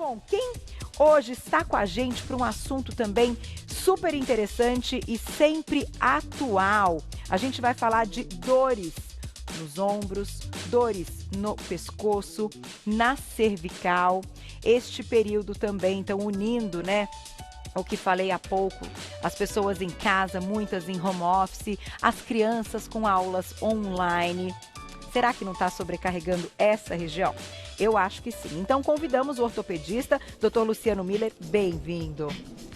bom, quem hoje está com a gente para um assunto também super interessante e sempre atual? A gente vai falar de dores nos ombros, dores no pescoço, na cervical. Este período também, então, unindo, né? O que falei há pouco, as pessoas em casa, muitas em home office, as crianças com aulas online. Será que não está sobrecarregando essa região? Eu acho que sim. Então convidamos o ortopedista, Dr. Luciano Miller, bem-vindo.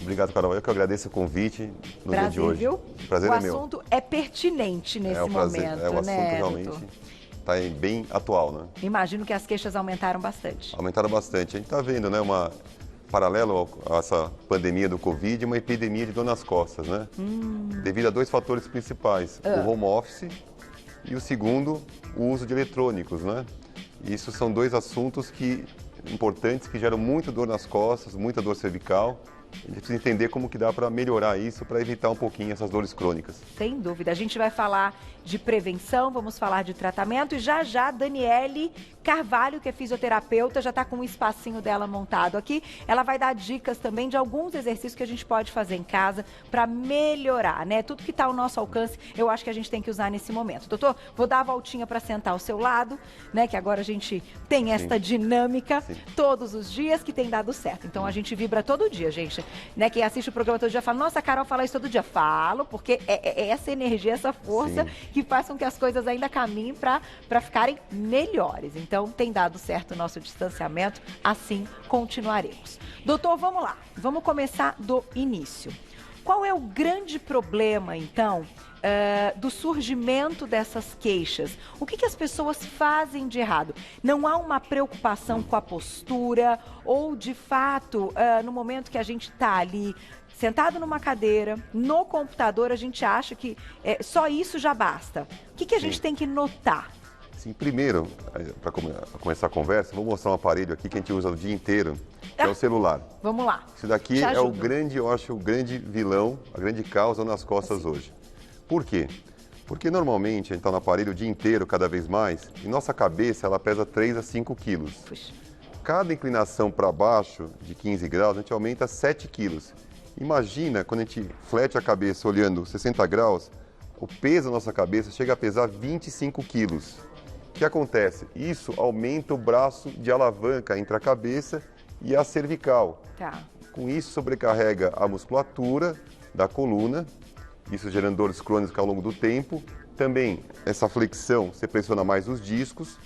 Obrigado, Carol. Eu que agradeço o convite no dia de hoje. Viu? Prazer é meu. O assunto é pertinente nesse momento, o assunto né, realmente doutor? Está bem atual, né? Imagino que as queixas aumentaram bastante. Aumentaram bastante. A gente está vendo, né, paralelo a essa pandemia do Covid, uma epidemia de dor nas costas, né? Devido a dois fatores principais, o home office e o segundo, o uso de eletrônicos, né? Isso são dois assuntos importantes que geram muita dor nas costas, muita dor cervical. A gente precisa entender como que dá para melhorar isso, para evitar um pouquinho essas dores crônicas. Sem dúvida. A gente vai falar de prevenção, vamos falar de tratamento e já a Daniele Carvalho, que é fisioterapeuta, já está com um espacinho dela montado aqui. Ela vai dar dicas também de alguns exercícios que a gente pode fazer em casa para melhorar, né? Tudo que está ao nosso alcance, eu acho que a gente tem que usar nesse momento. Doutor, vou dar a voltinha para sentar ao seu lado, né? Que agora a gente tem esta dinâmica todos os dias que tem dado certo. Então a gente vibra todo dia, gente. Né, quem assiste o programa todo dia fala, nossa, a Carol fala isso todo dia. Falo, porque é essa energia, essa força que faz com que as coisas ainda caminhem para ficarem melhores. Então, tem dado certo o nosso distanciamento, assim continuaremos. Doutor, vamos lá. Vamos começar do início. Qual é o grande problema, então, do surgimento dessas queixas? O que as pessoas fazem de errado? Não há uma preocupação com a postura ou, de fato, no momento que a gente está ali sentado numa cadeira, no computador, a gente acha que só isso já basta. O que a gente tem que notar? Sim, primeiro, para começar a conversa, vou mostrar um aparelho aqui que a gente usa o dia inteiro, que é o celular. Vamos lá. Isso daqui é o grande, eu acho, o grande vilão, a grande causa nas costas hoje. Por quê? Porque normalmente a gente está no aparelho o dia inteiro, cada vez mais, e nossa cabeça ela pesa 3 a 5 quilos. Puxa. Cada inclinação para baixo de 15 graus, a gente aumenta 7 quilos. Imagina quando a gente flete a cabeça olhando 60 graus, o peso da nossa cabeça chega a pesar 25 quilos. O que acontece? Isso aumenta o braço de alavanca entre a cabeça e a cervical. Tá. Com isso, sobrecarrega a musculatura da coluna, isso gerando dores crônicas ao longo do tempo. Também, essa flexão, você pressiona mais os discos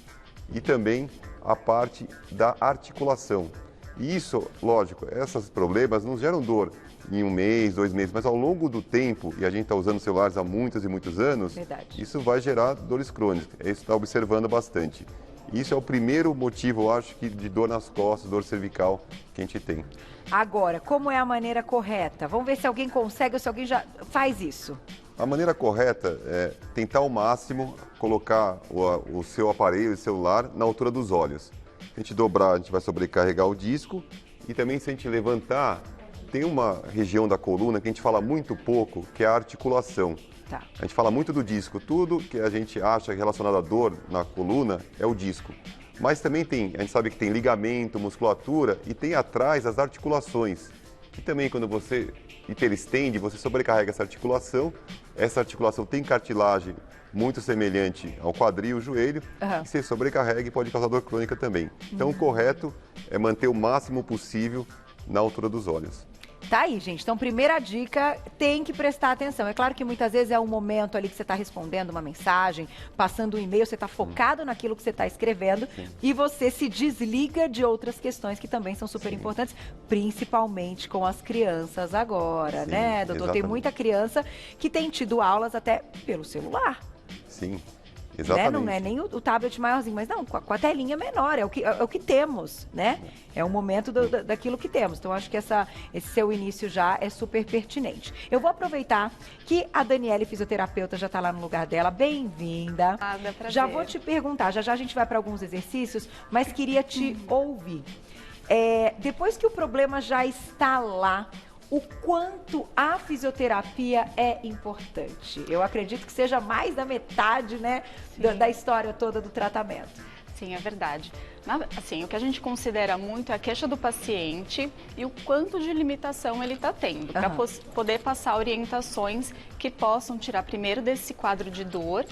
e também a parte da articulação. E isso, lógico, esses problemas não geram dor em 1 mês, 2 meses, mas ao longo do tempo, e a gente está usando celulares há muitos e muitos anos, isso vai gerar dores crônicas. Isso está observando bastante. Isso é o primeiro motivo, eu acho, de dor nas costas, dor cervical que a gente tem. Agora, como é a maneira correta? Vamos ver se alguém consegue ou se alguém já faz isso. A maneira correta é tentar ao máximo colocar o seu aparelho, o celular, na altura dos olhos. Se a gente dobrar, a gente vai sobrecarregar o disco e também se a gente levantar, tem uma região da coluna que a gente fala muito pouco, que é a articulação. Tá. A gente fala muito do disco, tudo que a gente acha relacionado à dor na coluna é o disco. Mas também a gente sabe que tem ligamento, musculatura e tem atrás as articulações. Que também quando você hiperestende, você sobrecarrega essa articulação. Essa articulação tem cartilagem muito semelhante ao quadril, o joelho, e você sobrecarrega e pode causar dor crônica também. Então o correto é manter o máximo possível na altura dos olhos. Tá aí, gente. Então, primeira dica, tem que prestar atenção. É claro que muitas vezes é um momento ali que você está respondendo uma mensagem, passando um e-mail, você está focado naquilo que você está escrevendo e você se desliga de outras questões que também são super importantes, principalmente com as crianças agora, né, doutor? Tem muita criança que tem tido aulas até pelo celular. Sim. Exatamente. Né? Não é nem o tablet maiorzinho, mas não, com a telinha menor, é o que temos, né? É o momento daquilo que temos. Então, acho que esse seu início já é super pertinente. Eu vou aproveitar que a Daniele, fisioterapeuta, já está lá no lugar dela. Bem-vinda. Já vou te perguntar, já a gente vai para alguns exercícios, mas queria te ouvir. Depois que o problema já está lá, o quanto a fisioterapia é importante. Eu acredito que seja mais da metade, né, da história toda do tratamento. Sim, é verdade. Assim, o que a gente considera muito é a queixa do paciente e o quanto de limitação ele está tendo, para poder passar orientações que possam tirar primeiro desse quadro de dor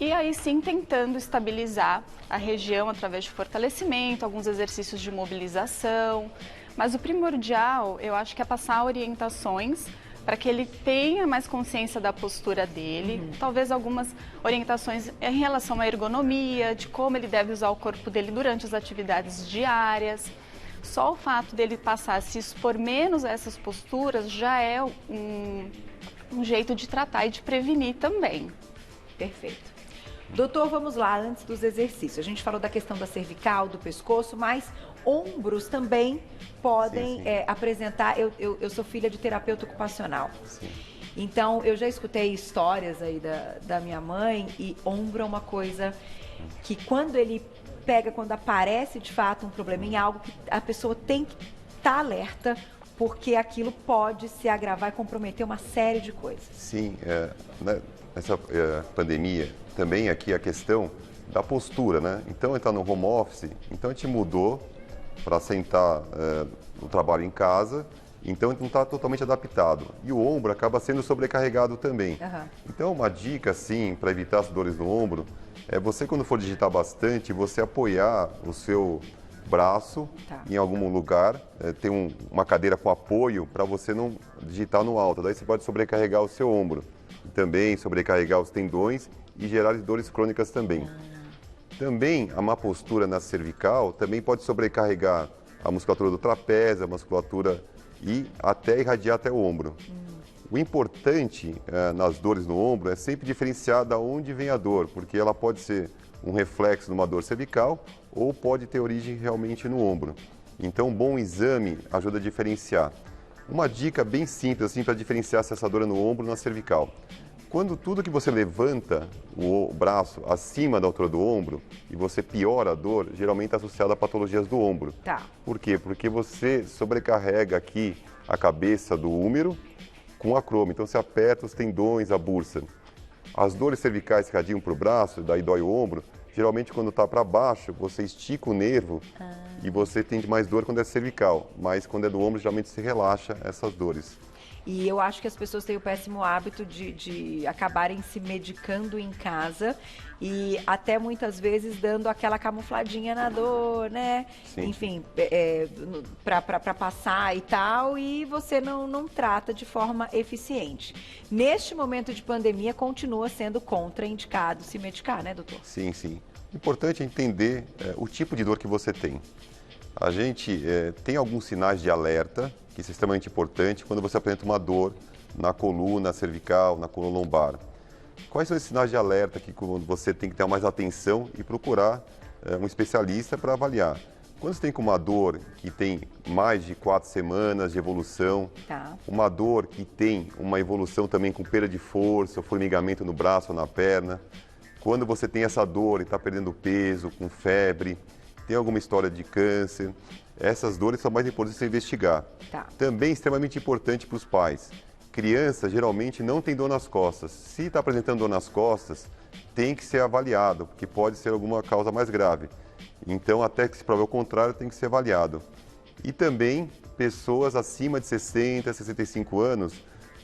e aí sim tentando estabilizar a região através de fortalecimento, alguns exercícios de mobilização. Mas o primordial, eu acho que é passar orientações para que ele tenha mais consciência da postura dele, talvez algumas orientações em relação à ergonomia, de como ele deve usar o corpo dele durante as atividades diárias. Só o fato dele passar a se expor menos a essas posturas já é um jeito de tratar e de prevenir também. Perfeito. Doutor, vamos lá, antes dos exercícios. A gente falou da questão da cervical, do pescoço, mas ombros também podem apresentar. Eu sou filha de terapeuta ocupacional. Sim. Então, eu já escutei histórias aí da minha mãe e ombro é uma coisa que quando ele pega, quando aparece de fato um problema em algo, que a pessoa tem que estar alerta, porque aquilo pode se agravar e comprometer uma série de coisas. Sim, nessa pandemia, também aqui a questão da postura, né? Então, entrar no home office, então a gente mudou para sentar no trabalho em casa, então a gente não está totalmente adaptado. E o ombro acaba sendo sobrecarregado também. Então, uma dica, assim, para evitar as dores no ombro, é você, quando for digitar bastante, você apoiar o seu braço em algum lugar, ter uma cadeira com apoio para você não digitar no alto. Daí você pode sobrecarregar o seu ombro. E também sobrecarregar os tendões e gerar dores crônicas também. Também a má postura na cervical também pode sobrecarregar a musculatura do trapézio, a musculatura e até irradiar até o ombro. O importante nas dores no ombro é sempre diferenciar de onde vem a dor, porque ela pode ser um reflexo de uma dor cervical ou pode ter origem realmente no ombro. Então, um bom exame ajuda a diferenciar. Uma dica bem simples assim para diferenciar se essa dor é no ombro ou na cervical. Quando tudo que você levanta o braço acima da altura do ombro e você piora a dor, geralmente está associado a patologias do ombro. Por quê? Porque você sobrecarrega aqui a cabeça do húmero com acrômio. Então você aperta os tendões, a bursa. As dores cervicais que radiam para o braço, daí dói o ombro, geralmente quando está para baixo, você estica o nervo e você tem mais dor quando é cervical. Mas quando é do ombro, geralmente se relaxa essas dores. E eu acho que as pessoas têm o péssimo hábito de acabarem se medicando em casa e até muitas vezes dando aquela camufladinha na dor, né? Sim. Enfim, para passar e tal, e você não trata de forma eficiente. Neste momento de pandemia, continua sendo contraindicado se medicar, né, doutor? Sim, sim. Importante é entender o tipo de dor que você tem. A gente tem alguns sinais de alerta, que é extremamente importante, quando você apresenta uma dor na coluna cervical, na coluna lombar. Quais são esses sinais de alerta que você tem que ter mais atenção e procurar um especialista para avaliar? Quando você tem com uma dor que tem mais de 4 semanas de evolução, uma dor que tem uma evolução também com perda de força, formigamento no braço ou na perna, quando você tem essa dor e está perdendo peso, com febre, tem alguma história de câncer, essas dores são mais importantes de investigar. Também extremamente importante para os pais. Criança geralmente não tem dor nas costas. Se está apresentando dor nas costas, tem que ser avaliado, porque pode ser alguma causa mais grave. Então, até que se prove o contrário, tem que ser avaliado. E também, pessoas acima de 60, 65 anos,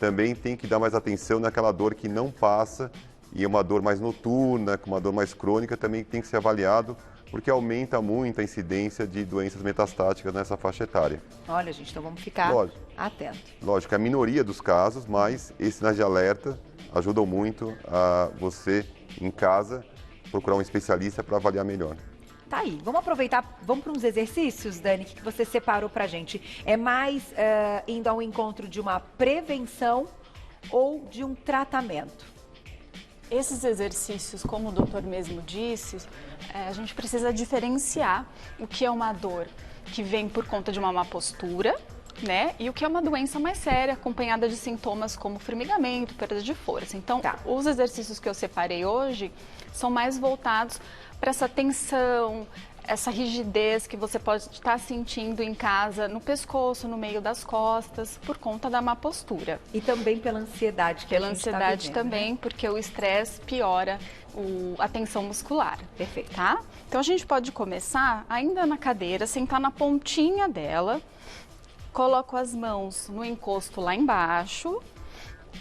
também tem que dar mais atenção naquela dor que não passa, e uma dor mais noturna, uma dor mais crônica, também tem que ser avaliado, porque aumenta muito a incidência de doenças metastáticas nessa faixa etária. Olha, gente, então vamos ficar atentos. Lógico, é a minoria dos casos, mas esses sinais de alerta ajudam muito a você, em casa, procurar um especialista para avaliar melhor. Tá aí, vamos aproveitar, vamos para uns exercícios, Dani, que você separou pra gente. É mais indo ao encontro de uma prevenção ou de um tratamento? Esses exercícios, como o doutor mesmo disse, a gente precisa diferenciar o que é uma dor que vem por conta de uma má postura, né? E o que é uma doença mais séria, acompanhada de sintomas como formigamento, perda de força. Então, os exercícios que eu separei hoje são mais voltados para essa tensão, essa rigidez que você pode estar sentindo em casa, no pescoço, no meio das costas, por conta da má postura. E também pela ansiedade que a gente está vivendo, também, né? Porque o estresse piora a tensão muscular. Perfeito. Tá? Então a gente pode começar ainda na cadeira, sentar na pontinha dela, coloco as mãos no encosto lá embaixo,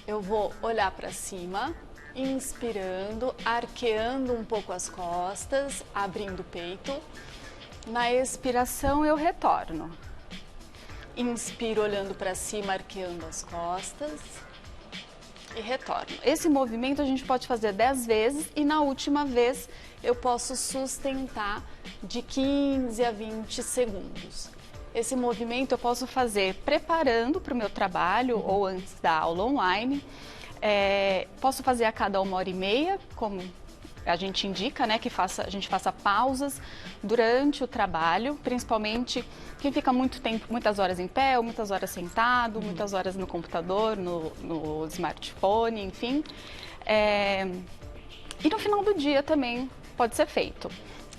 eu vou olhar para cima, inspirando, arqueando um pouco as costas, abrindo o peito. Na expiração eu retorno. Inspiro olhando para cima, arqueando as costas e retorno. Esse movimento a gente pode fazer 10 vezes e na última vez eu posso sustentar de 15 a 20 segundos. Esse movimento eu posso fazer preparando para o meu trabalho ou antes da aula online. Posso fazer a cada 1h30, como a gente indica, né, que a gente faça pausas durante o trabalho, principalmente quem fica muito tempo, muitas horas em pé, ou muitas horas sentado, muitas horas no computador, no smartphone, enfim. E no final do dia também pode ser feito.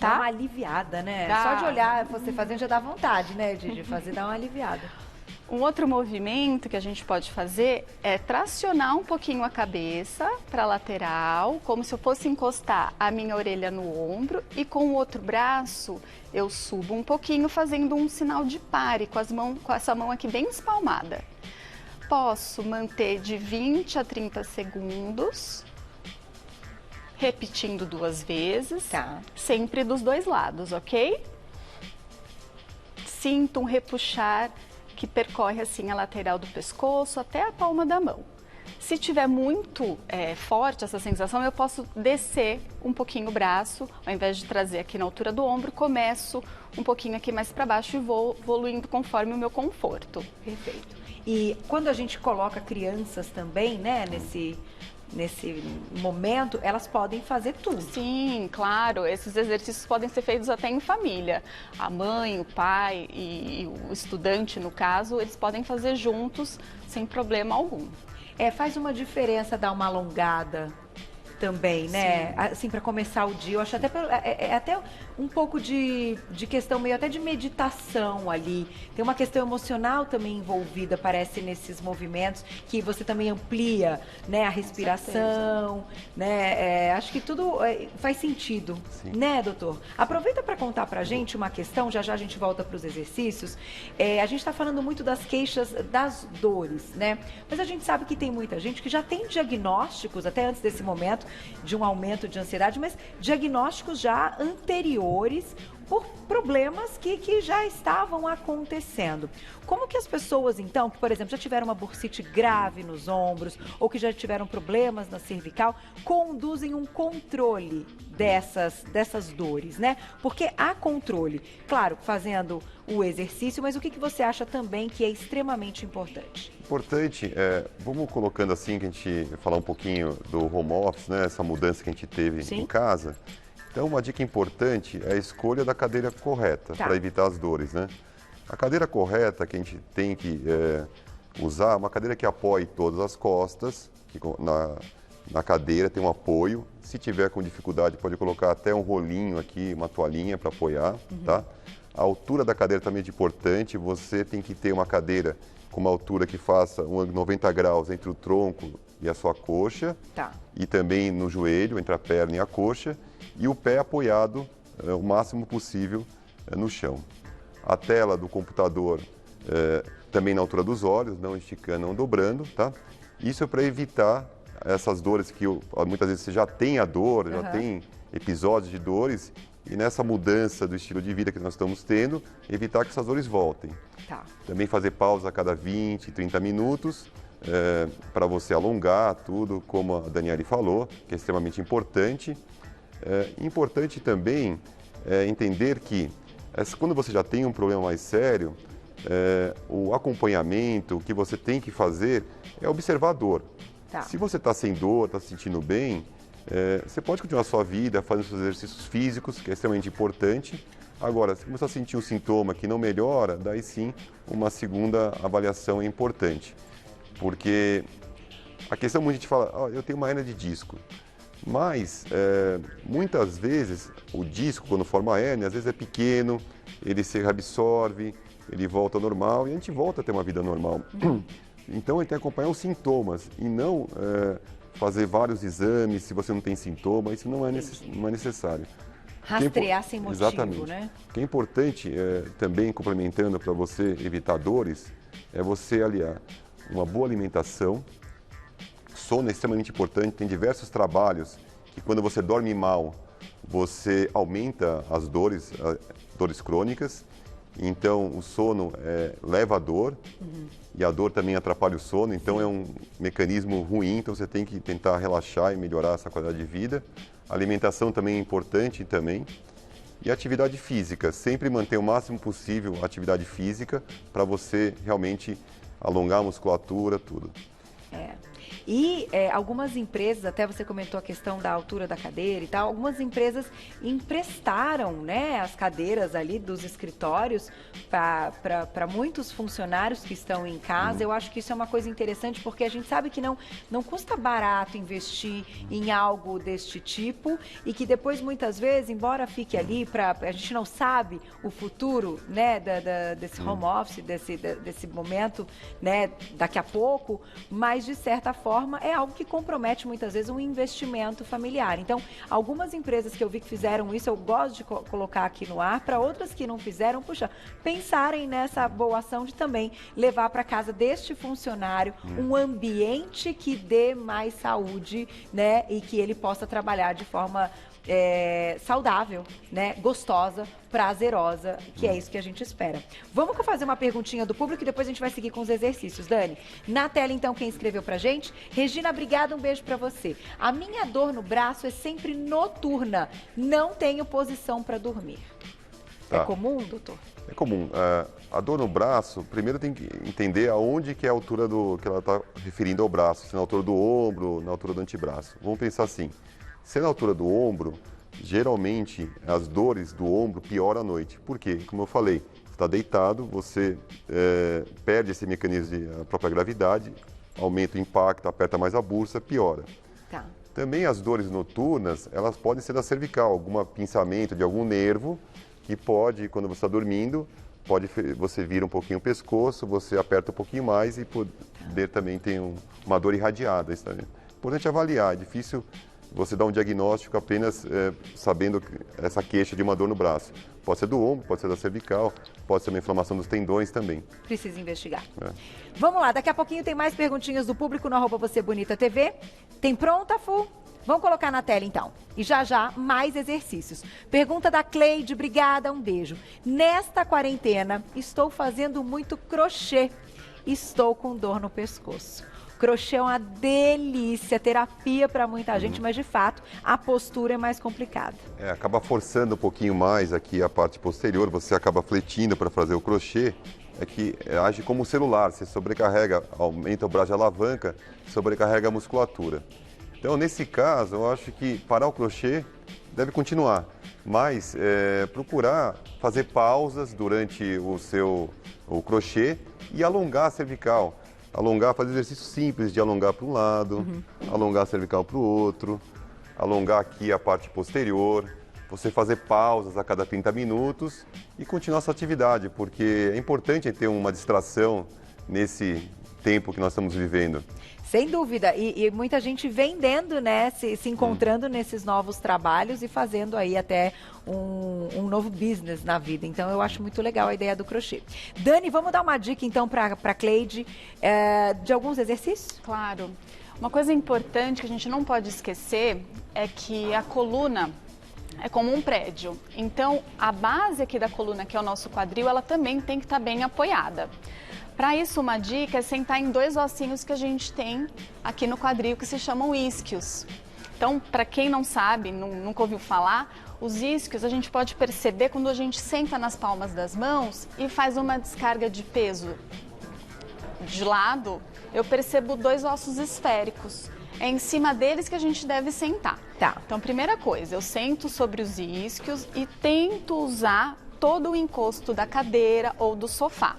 Tá? Dá uma aliviada, né? Dá. Só de olhar você fazendo já dá vontade, né, de fazer, dá uma aliviada. Um outro movimento que a gente pode fazer é tracionar um pouquinho a cabeça para a lateral, como se eu fosse encostar a minha orelha no ombro, e com o outro braço eu subo um pouquinho fazendo um sinal de pare com essa mão aqui bem espalmada. Posso manter de 20 a 30 segundos, repetindo 2 vezes, Tá. sempre dos 2 lados, ok? Sinto um repuxar que percorre assim a lateral do pescoço até a palma da mão. Se tiver muito forte essa sensação, eu posso descer um pouquinho o braço, ao invés de trazer aqui na altura do ombro, começo um pouquinho aqui mais para baixo e vou evoluindo conforme o meu conforto. Perfeito. E quando a gente coloca crianças também, né, nesse momento, elas podem fazer tudo. Sim, claro, esses exercícios podem ser feitos até em família. A mãe, o pai e o estudante, no caso, eles podem fazer juntos sem problema algum. Faz uma diferença dar uma alongada também, né? Sim. Assim, para começar o dia, eu acho até até um pouco de questão meio até de meditação ali. Tem uma questão emocional também envolvida, parece, nesses movimentos, que você também amplia, né, a respiração, né? Acho que tudo faz sentido, Sim. né, doutor? Aproveita para contar pra gente uma questão, já já a gente volta para os exercícios. A gente está falando muito das queixas das dores, né? Mas a gente sabe que tem muita gente que já tem diagnósticos, até antes desse momento, de um aumento de ansiedade, mas diagnósticos já anteriores por problemas que já estavam acontecendo. Como que as pessoas, então, que, por exemplo, já tiveram uma bursite grave nos ombros ou que já tiveram problemas na cervical, conduzem um controle dessas dores, né? Porque há controle, claro, fazendo o exercício, mas o que você acha também que é extremamente importante? Importante, vamos colocando assim, que a gente falar um pouquinho do home office, né? Essa mudança que a gente teve Sim. em casa. Então, uma dica importante é a escolha da cadeira correta para evitar as dores, né? A cadeira correta que a gente tem que usar é uma cadeira que apoie todas as costas, que na cadeira tem um apoio. Se tiver com dificuldade, pode colocar até um rolinho aqui, uma toalhinha para apoiar, tá? A altura da cadeira também é importante, você tem que ter uma cadeira com uma altura que faça 90 graus entre o tronco e a sua coxa, Tá. e também no joelho, entre a perna e a coxa, e o pé apoiado o máximo possível no chão. A tela do computador também na altura dos olhos, não esticando, não dobrando, tá? Isso é para evitar essas dores que muitas vezes você já tem a dor, já tem episódios de dores, e nessa mudança do estilo de vida que nós estamos tendo, evitar que essas dores voltem. Tá. Também fazer pausa a cada 20, 30 minutos, para você alongar tudo, como a Daniele falou, que é extremamente importante. Importante também entender que quando você já tem um problema mais sério, o acompanhamento, o que você tem que fazer é observar a dor. Tá. Se você está sem dor, está se sentindo bem, você pode continuar a sua vida fazendo seus exercícios físicos, que é extremamente importante. Agora, se começar a sentir um sintoma que não melhora, daí sim uma segunda avaliação é importante. Porque a questão, muita gente fala, eu tenho uma hérnia de disco. Mas, muitas vezes, o disco, quando forma a hérnia, às vezes é pequeno, ele se reabsorve, ele volta ao normal e a gente volta a ter uma vida normal. Então, ele tem que acompanhar os sintomas e não fazer vários exames se você não tem sintoma, isso não é necessário. Rastrear sem motivo, exatamente, né? O que é importante, também complementando para você evitar dores, é você aliar uma boa alimentação. Sono é extremamente importante, tem diversos trabalhos que quando você dorme mal, você aumenta as dores crônicas. Então, o sono leva a dor e a dor também atrapalha o sono. Então, é um mecanismo ruim. Então, você tem que tentar relaxar e melhorar essa qualidade de vida. A alimentação também é importante também. E a atividade física. Sempre manter o máximo possível a atividade física para você realmente alongar a musculatura, tudo. E algumas empresas, até você comentou a questão da altura da cadeira e tal, algumas empresas emprestaram, né, as cadeiras ali dos escritórios para muitos funcionários que estão em casa. Eu acho que isso é uma coisa interessante, porque a gente sabe que não custa barato investir em algo deste tipo e que depois, muitas vezes, embora fique ali, a gente não sabe o futuro, né, desse home office, desse momento, né, daqui a pouco, mas de certa forma é algo que compromete muitas vezes um investimento familiar. Então, algumas empresas que eu vi que fizeram isso, eu gosto de colocar aqui no ar, para outras que não fizeram, puxa, pensarem nessa boa ação de também levar para casa deste funcionário um ambiente que dê mais saúde, né, e que ele possa trabalhar de forma saudável, né, gostosa, prazerosa, que é isso que a gente espera. Vamos fazer uma perguntinha do público e depois a gente vai seguir com os exercícios, Dani. Na tela, então, quem escreveu pra gente? Regina, obrigada, um beijo pra você. A minha dor no braço é sempre noturna, não tenho posição pra dormir. Tá. É comum, doutor? É comum. A dor no braço, primeiro tem que entender aonde que é a altura que ela está referindo ao braço, se na altura do ombro, na altura do antebraço. Vamos pensar assim, se na altura do ombro, geralmente as dores do ombro pioram à noite. Por quê? Como eu falei, você está deitado, você perde esse mecanismo de própria gravidade, aumenta o impacto, aperta mais a bursa, piora. Tá. Também as dores noturnas, elas podem ser da cervical, algum pinçamento de algum nervo, que pode, quando você está dormindo, você vira um pouquinho o pescoço, você aperta um pouquinho mais e poder também ter uma dor irradiada. Isso é importante avaliar, é difícil você dar um diagnóstico apenas sabendo essa queixa de uma dor no braço. Pode ser do ombro, pode ser da cervical, pode ser uma inflamação dos tendões também. Precisa investigar. Vamos lá, daqui a pouquinho tem mais perguntinhas do público no @VocêBonitaTV. Tem pronta, Fu? Vamos colocar na tela, então. E já, mais exercícios. Pergunta da Cleide, obrigada, um beijo. Nesta quarentena, estou fazendo muito crochê. Estou com dor no pescoço. Crochê é uma delícia, terapia para muita gente, mas de fato a postura é mais complicada. Acaba forçando um pouquinho mais aqui a parte posterior, você acaba fletindo para fazer o crochê, que age como um celular, você sobrecarrega, aumenta o braço de alavanca, sobrecarrega a musculatura. Então, nesse caso, eu acho que parar o crochê deve continuar, mas procurar fazer pausas durante o crochê e alongar a cervical. Fazer exercícios simples de alongar para um lado, alongar a cervical para o outro, alongar aqui a parte posterior, você fazer pausas a cada 30 minutos e continuar essa atividade, porque é importante ter uma distração nesse tempo que nós estamos vivendo. Sem dúvida, e muita gente vendendo, né, se encontrando nesses novos trabalhos e fazendo aí até um novo business na vida. Então, eu acho muito legal a ideia do crochê. Dani, vamos dar uma dica, então, para Cleide, de alguns exercícios? Claro. Uma coisa importante que a gente não pode esquecer é que a coluna é como um prédio. Então, a base aqui da coluna, que é o nosso quadril, ela também tem que estar bem apoiada. Para isso, uma dica é sentar em 2 ossinhos que a gente tem aqui no quadril, que se chamam isquios. Então, para quem não sabe, nunca ouviu falar, os isquios a gente pode perceber quando a gente senta nas palmas das mãos e faz uma descarga de peso de lado, eu percebo 2 ossos esféricos. É em cima deles que a gente deve sentar. Tá. Então, primeira coisa, eu sento sobre os isquios e tento usar todo o encosto da cadeira ou do sofá.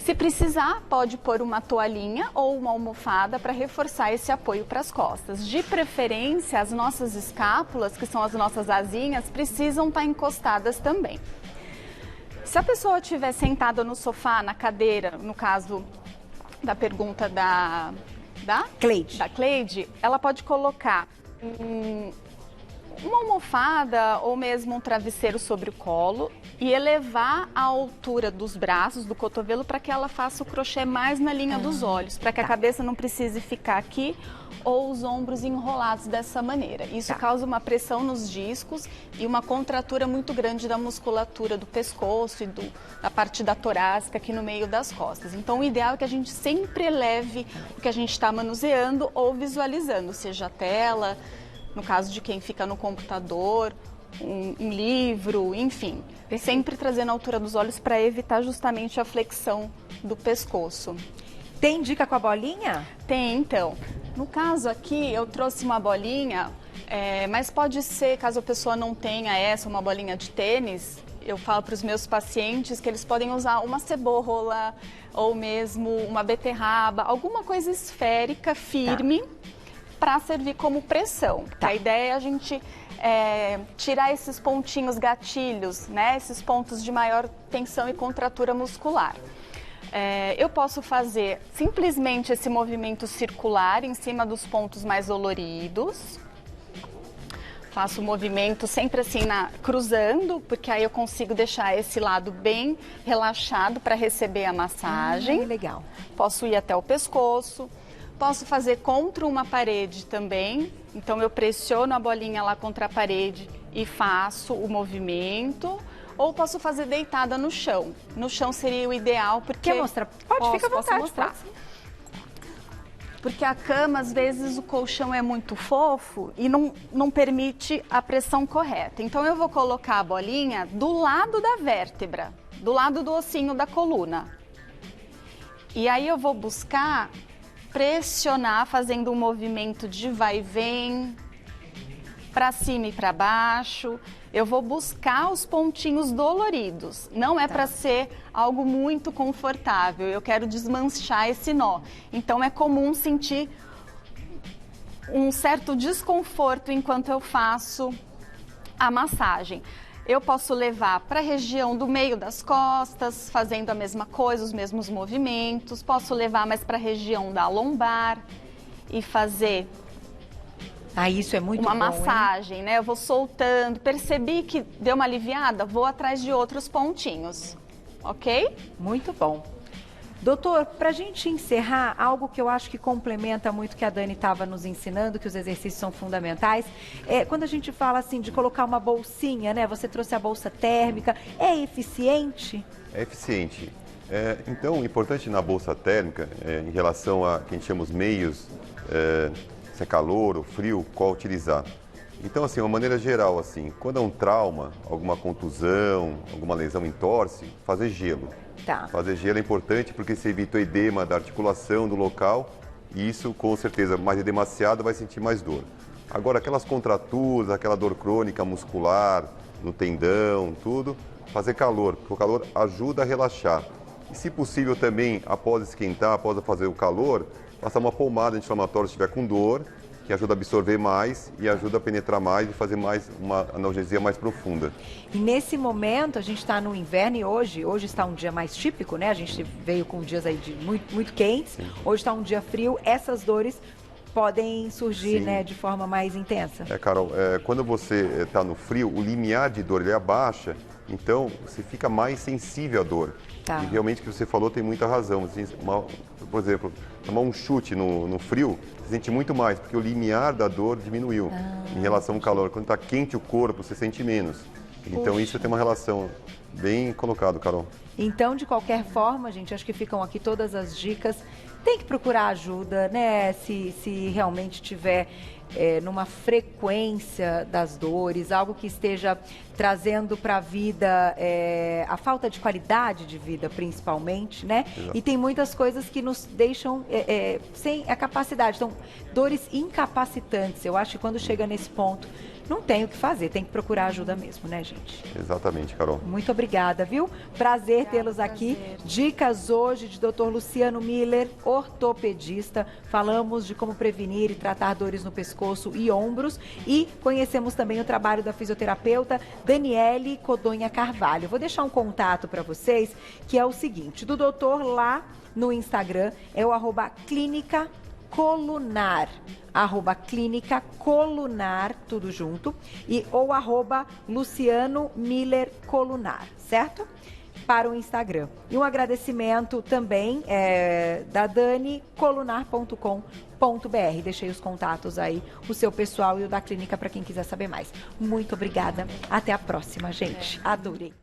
Se precisar, pode pôr uma toalhinha ou uma almofada para reforçar esse apoio para as costas. De preferência, as nossas escápulas, que são as nossas asinhas, precisam estar encostadas também. Se a pessoa estiver sentada no sofá, na cadeira, no caso da pergunta da Cleide. Da Cleide, ela pode colocar uma almofada ou mesmo um travesseiro sobre o colo e elevar a altura dos braços, do cotovelo, para que ela faça o crochê mais na linha dos olhos, para que a cabeça não precise ficar aqui ou os ombros enrolados dessa maneira. Isso causa uma pressão nos discos e uma contratura muito grande da musculatura do pescoço e da parte da torácica aqui no meio das costas. Então, o ideal é que a gente sempre eleve o que a gente está manuseando ou visualizando, seja a tela, no caso de quem fica no computador, um livro, enfim. Sempre trazendo a altura dos olhos para evitar justamente a flexão do pescoço. Tem dica com a bolinha? Tem, então. No caso aqui, eu trouxe uma bolinha, mas pode ser, caso a pessoa não tenha uma bolinha de tênis, eu falo para os meus pacientes que eles podem usar uma cebola ou mesmo uma beterraba, alguma coisa esférica, firme, para servir como pressão. A ideia é a gente tirar esses pontinhos gatilhos, né? Esses pontos de maior tensão e contratura muscular. Eu posso fazer simplesmente esse movimento circular em cima dos pontos mais doloridos. Faço o movimento sempre assim, cruzando, porque aí eu consigo deixar esse lado bem relaxado para receber a massagem. Legal. Posso ir até o pescoço. Posso fazer contra uma parede também. Então, eu pressiono a bolinha lá contra a parede e faço o movimento. Ou posso fazer deitada no chão. No chão seria o ideal, porque... Quer mostrar? Pode, fica à vontade. Posso mostrar. Porque a cama, às vezes, o colchão é muito fofo e não permite a pressão correta. Então, eu vou colocar a bolinha do lado da vértebra, do lado do ossinho da coluna. E aí, eu vou buscar pressionar, fazendo um movimento de vai e vem, para cima e para baixo. Eu vou buscar os pontinhos doloridos. Não é para ser algo muito confortável. Eu quero desmanchar esse nó. Então, é comum sentir um certo desconforto enquanto eu faço a massagem. Eu posso levar para a região do meio das costas, fazendo a mesma coisa, os mesmos movimentos. Posso levar mais para a região da lombar e fazer isso é muito uma bom, massagem, né? Eu vou soltando, percebi que deu uma aliviada, vou atrás de outros pontinhos, ok? Muito bom. Doutor, para a gente encerrar, algo que eu acho que complementa muito o que a Dani estava nos ensinando, que os exercícios são fundamentais, quando a gente fala assim de colocar uma bolsinha, né? Você trouxe a bolsa térmica, é eficiente? É eficiente. Então, o importante na bolsa térmica, em relação a que a gente chama os meios, se é calor ou frio, qual utilizar. Então, assim, uma maneira geral, assim, quando é um trauma, alguma contusão, alguma lesão entorse, fazer gelo. Fazer gelo é importante porque você evita o edema da articulação do local e isso, com certeza, mais edemaciado vai sentir mais dor. Agora, aquelas contraturas, aquela dor crônica muscular, no tendão, tudo, fazer calor, porque o calor ajuda a relaxar. E, se possível, também, após esquentar, após fazer o calor, passar uma pomada anti-inflamatória se estiver com dor, que ajuda a absorver mais e ajuda a penetrar mais e fazer mais uma analgesia mais profunda. E nesse momento, a gente está no inverno e hoje está um dia mais típico, né? A gente veio com dias aí de muito quentes, Sim. Hoje está um dia frio, essas dores podem surgir, né, de forma mais intensa. Carol, quando você está no frio, o limiar de dor ele abaixa, então você fica mais sensível à dor. E realmente o que você falou tem muita razão. Por exemplo, tomar um chute no frio, você sente muito mais, porque o limiar da dor diminuiu em relação ao calor. Quando está quente o corpo, você sente menos. Então isso tem uma relação bem colocado, Carol. Então, de qualquer forma, gente, acho que ficam aqui todas as dicas. Tem que procurar ajuda, né? Se realmente tiver numa frequência das dores, algo que esteja trazendo para a vida a falta de qualidade de vida, principalmente, né? Exato. E tem muitas coisas que nos deixam sem a capacidade. Então, dores incapacitantes. Eu acho que quando chega nesse ponto, não tem o que fazer, tem que procurar ajuda mesmo, né, gente? Exatamente, Carol. Muito obrigada, viu? Prazer tê-los aqui. Dicas hoje de Dr. Luciano Miller, ortopedista. Falamos de como prevenir e tratar dores no pescoço e ombros. E conhecemos também o trabalho da fisioterapeuta Daniele Codonha Carvalho. Vou deixar um contato para vocês, que é o seguinte, do doutor lá no Instagram, é o @clínica Colunar, @Clínica Colunar, tudo junto, ou @Luciano Miller Colunar, certo? Para o Instagram. E um agradecimento também da Dani, colunar.com.br. Deixei os contatos aí, o seu pessoal e o da clínica para quem quiser saber mais. Muito obrigada. Até a próxima, gente. Adorei.